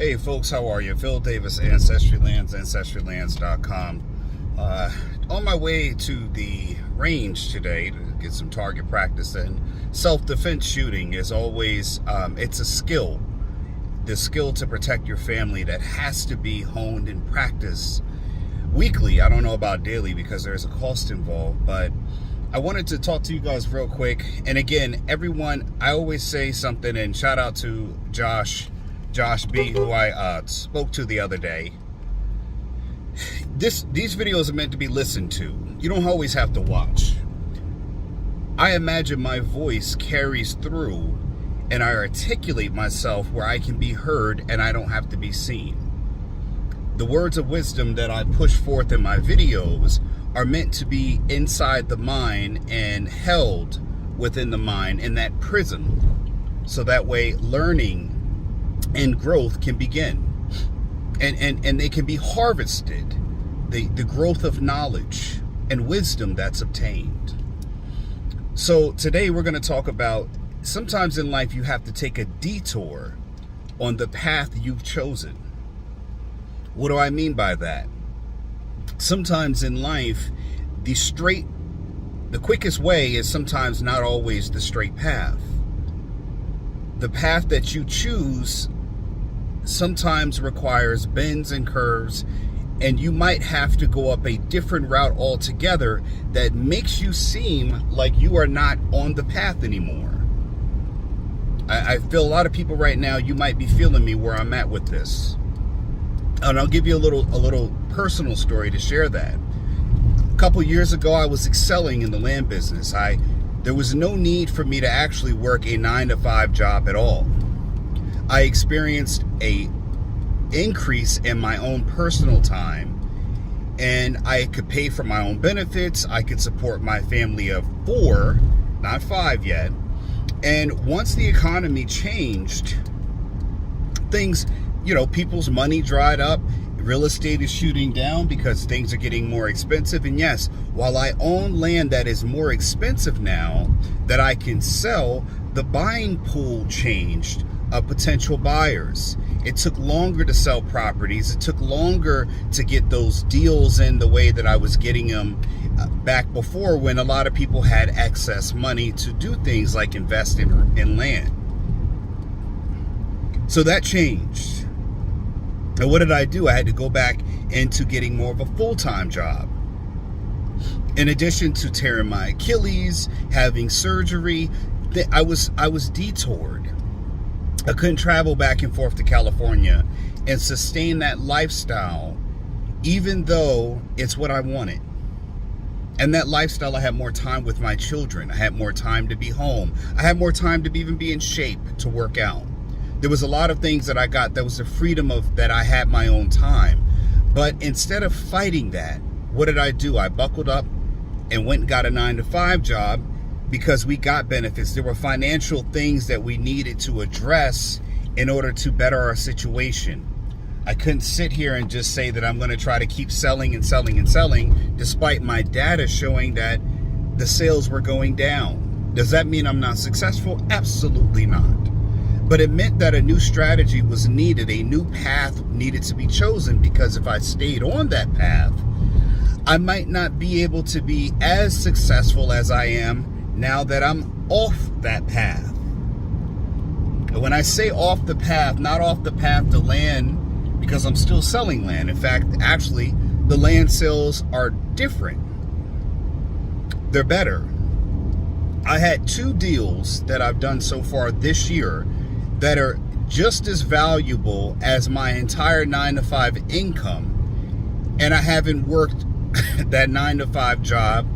Hey folks, how are you? Phil Davis, Ancestry Lands, ancestrylands.com. On my way to the range today to get some target practice in. Self-defense shooting is always, it's a skill. The skill to protect your family that has to be honed and practiced weekly. I don't know about daily because there's a cost involved, but I wanted to talk to you guys real quick. And again, everyone, I always say something, and shout out to Josh B, who I spoke to the other day. These videos are meant to be listened to. You don't always have to watch. I imagine my voice carries through and I articulate myself where I can be heard and I don't have to be seen. The words of wisdom that I push forth in my videos are meant to be inside the mind and held within the mind in that prison. So that way learning and growth can begin, and they can be harvested, the growth of knowledge and wisdom that's obtained. So today we're going to talk about sometimes in life you have to take a detour on the path you've chosen. What do I mean by that? Sometimes in life the quickest way is sometimes not always the straight path. The path that you choose sometimes requires bends and curves, and you might have to go up a different route altogether that makes you seem like you are not on the path anymore. I feel a lot of people right now, you might be feeling me where I'm at with this. And I'll give you a little personal story to share that. A couple years ago, I was excelling in the land business. There was no need for me to actually work a 9-to-5 job at all. I experienced a increase in my own personal time, and I could pay for my own benefits. I could support my family of 4, not 5 yet. And once the economy changed, things, people's money dried up. Real estate is shooting down because things are getting more expensive. And yes, while I own land that is more expensive now that I can sell, the buying pool changed of potential buyers. It took longer to sell properties. It took longer to get those deals in the way that I was getting them back before, when a lot of people had excess money to do things like invest in land. So that changed. And what did I do? I had to go back into getting more of a full-time job. In addition to tearing my Achilles, having surgery, I was detoured. I couldn't travel back and forth to California and sustain that lifestyle, even though it's what I wanted. And that lifestyle, I had more time with my children. I had more time to be home. I had more time to even be in shape to work out. There was a lot of things that I got that was the freedom of that I had my own time. But instead of fighting that, what did I do? I buckled up and went and got a 9-to-5 job because we got benefits. There were financial things that we needed to address in order to better our situation. I couldn't sit here and just say that I'm going to try to keep selling and selling and selling, despite my data showing that the sales were going down. Does that mean I'm not successful? Absolutely not. But it meant that a new strategy was needed, a new path needed to be chosen, because if I stayed on that path, I might not be able to be as successful as I am now that I'm off that path. And when I say off the path, not off the path to land, because I'm still selling land. In fact, actually, the land sales are different. They're better. I had 2 deals that I've done so far this year that are just as valuable as my entire 9-to-5 income. And I haven't worked that 9-to-5 job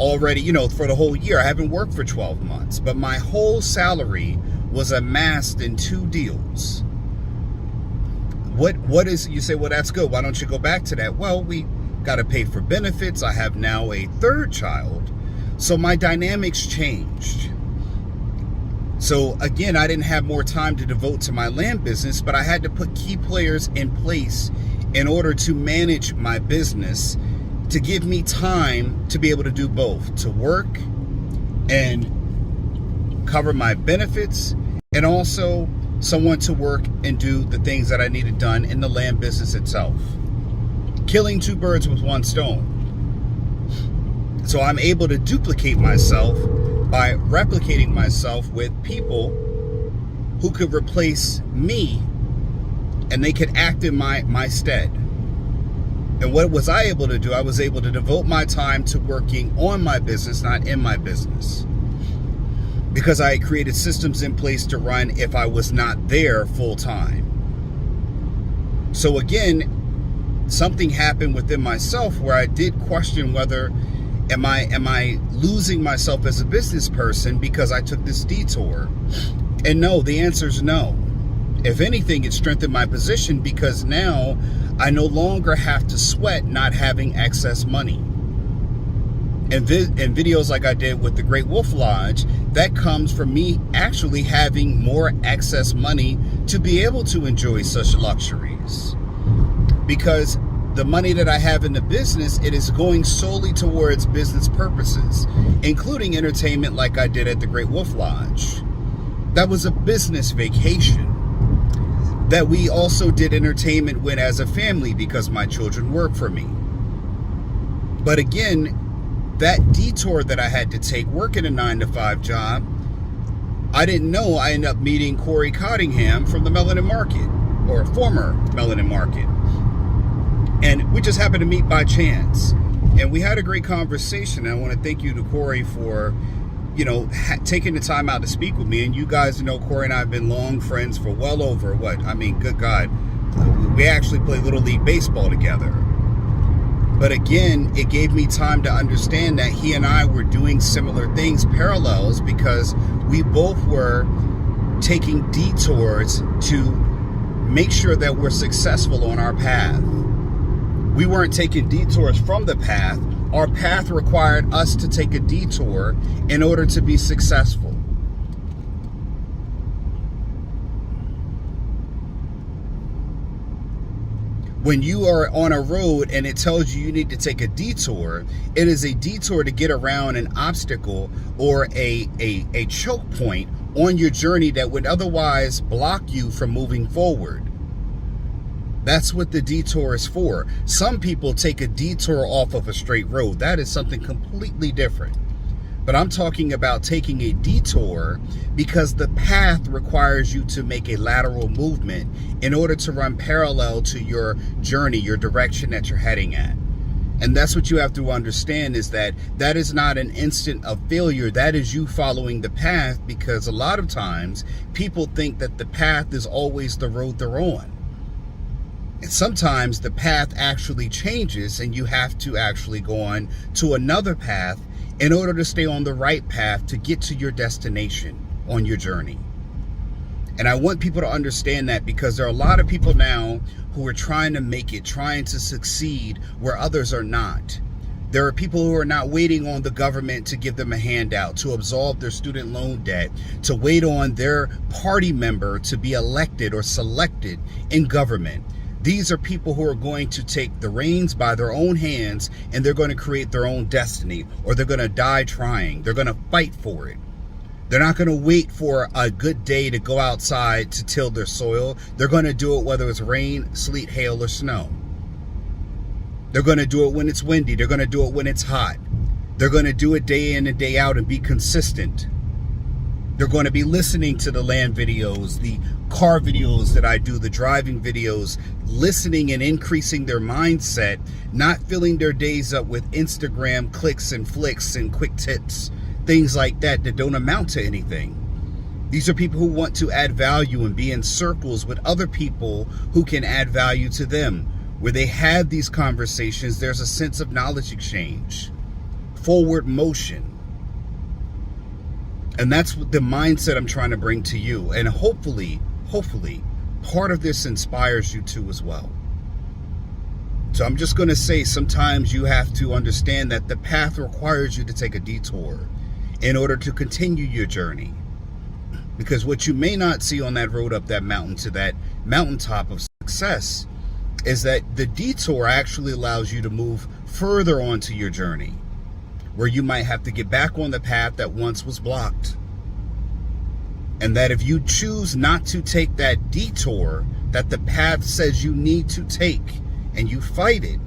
already, for the whole year. I haven't worked for 12 months, but my whole salary was amassed in 2 deals. What is, you say, well, that's good. Why don't you go back to that? Well, we got to pay for benefits. I have now a 3rd child. So my dynamics changed. So again, I didn't have more time to devote to my land business, but I had to put key players in place in order to manage my business, to give me time to be able to do both, to work and cover my benefits, and also someone to work and do the things that I needed done in the land business itself. Killing two birds with one stone. So I'm able to duplicate myself by replicating myself with people who could replace me, and they could act in my stead. And what was I able to do? I was able to devote my time to working on my business, not in my business. Because I had created systems in place to run if I was not there full time. So again, something happened within myself where I did question whether am I losing myself as a business person because I took this detour? And no, the answer is no. If anything, it strengthened my position because now I no longer have to sweat not having excess money. And videos like I did with the Great Wolf Lodge, that comes from me actually having more excess money to be able to enjoy such luxuries. Because the money that I have in the business, it is going solely towards business purposes, including entertainment like I did at the Great Wolf Lodge. That was a business vacation that we also did entertainment with as a family because my children work for me. But again, that detour that I had to take working a 9-to-5 job, I didn't know I ended up meeting Corey Cottingham from the Melanin Market, or former Melanin Market. And we just happened to meet by chance. And we had a great conversation. And I want to thank you to Corey for, taking the time out to speak with me. And you guys know Corey and I have been long friends for well over good God, we actually play Little League Baseball together. But again, it gave me time to understand that he and I were doing similar things, parallels, because we both were taking detours to make sure that we're successful on our path. We weren't taking detours from the path. Our path required us to take a detour in order to be successful. When you are on a road and it tells you need to take a detour, it is a detour to get around an obstacle or a choke point on your journey that would otherwise block you from moving forward. That's what the detour is for. Some people take a detour off of a straight road. That is something completely different. But I'm talking about taking a detour because the path requires you to make a lateral movement in order to run parallel to your journey, your direction that you're heading at. And that's what you have to understand, is that that is not an instant of failure. That is you following the path, because a lot of times people think that the path is always the road they're on. And sometimes the path actually changes and you have to actually go on to another path in order to stay on the right path to get to your destination on your journey. And I want people to understand that, because there are a lot of people now who are trying to make it, trying to succeed where others are not. There are people who are not waiting on the government to give them a handout, to absolve their student loan debt, to wait on their party member to be elected or selected in government. These are people who are going to take the reins by their own hands, and they're going to create their own destiny, or they're going to die trying. They're going to fight for it. They're not going to wait for a good day to go outside to till their soil. They're going to do it whether it's rain, sleet, hail, or snow. They're going to do it when it's windy. They're going to do it when it's hot. They're going to do it day in and day out and be consistent. They're going to be listening to the land videos, the car videos that I do, the driving videos, listening and increasing their mindset, not filling their days up with Instagram clicks and flicks and quick tips, things like that don't amount to anything. These are people who want to add value and be in circles with other people who can add value to them. Where they have these conversations, there's a sense of knowledge exchange, forward motion. And that's the mindset I'm trying to bring to you. And hopefully, part of this inspires you too as well. So I'm just going to say, sometimes you have to understand that the path requires you to take a detour in order to continue your journey. Because what you may not see on that road up that mountain to that mountaintop of success is that the detour actually allows you to move further onto your journey, where you might have to get back on the path that once was blocked. And that if you choose not to take that detour that the path says you need to take, and you fight it,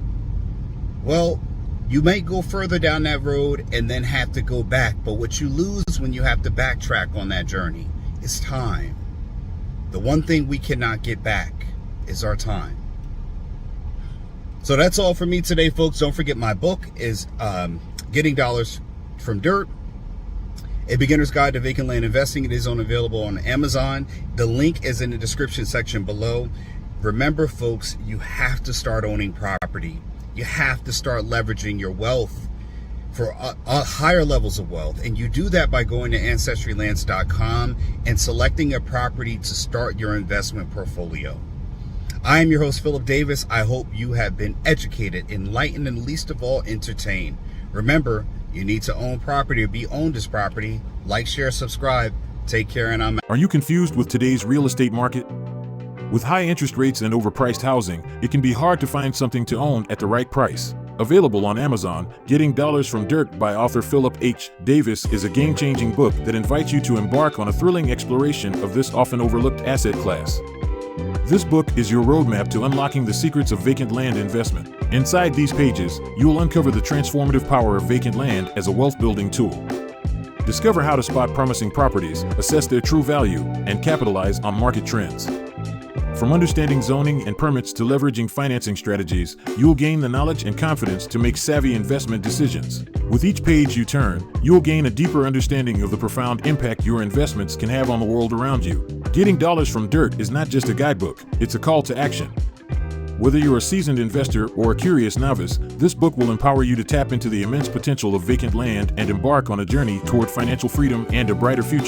well, you may go further down that road and then have to go back. But what you lose when you have to backtrack on that journey is time. The one thing we cannot get back is our time. So that's all for me today, folks. Don't forget my book is Getting Dollars from Dirt, A Beginner's Guide to Vacant Land Investing. It is available on Amazon. The link is in the description section below. Remember, folks, you have to start owning property. You have to start leveraging your wealth for higher levels of wealth. And you do that by going to ancestrylands.com and selecting a property to start your investment portfolio. I am your host, Philip Davis. I hope you have been educated, enlightened, and least of all, entertained. Remember, you need to own property or be owned as property. Like, share, subscribe. Take care, and I'm out. Are you confused with today's real estate market? With high interest rates and overpriced housing, it can be hard to find something to own at the right price. Available on Amazon, Getting Dollars from Dirt by author Philip H. Davis is a game-changing book that invites you to embark on a thrilling exploration of this often overlooked asset class. This book is your roadmap to unlocking the secrets of vacant land investment. Inside these pages, you will uncover the transformative power of vacant land as a wealth-building tool. Discover how to spot promising properties, assess their true value, and capitalize on market trends. From understanding zoning and permits to leveraging financing strategies, you will gain the knowledge and confidence to make savvy investment decisions. With each page you turn, you will gain a deeper understanding of the profound impact your investments can have on the world around you. Getting Dollars from Dirt is not just a guidebook, it's a call to action. Whether you're a seasoned investor or a curious novice, this book will empower you to tap into the immense potential of vacant land and embark on a journey toward financial freedom and a brighter future.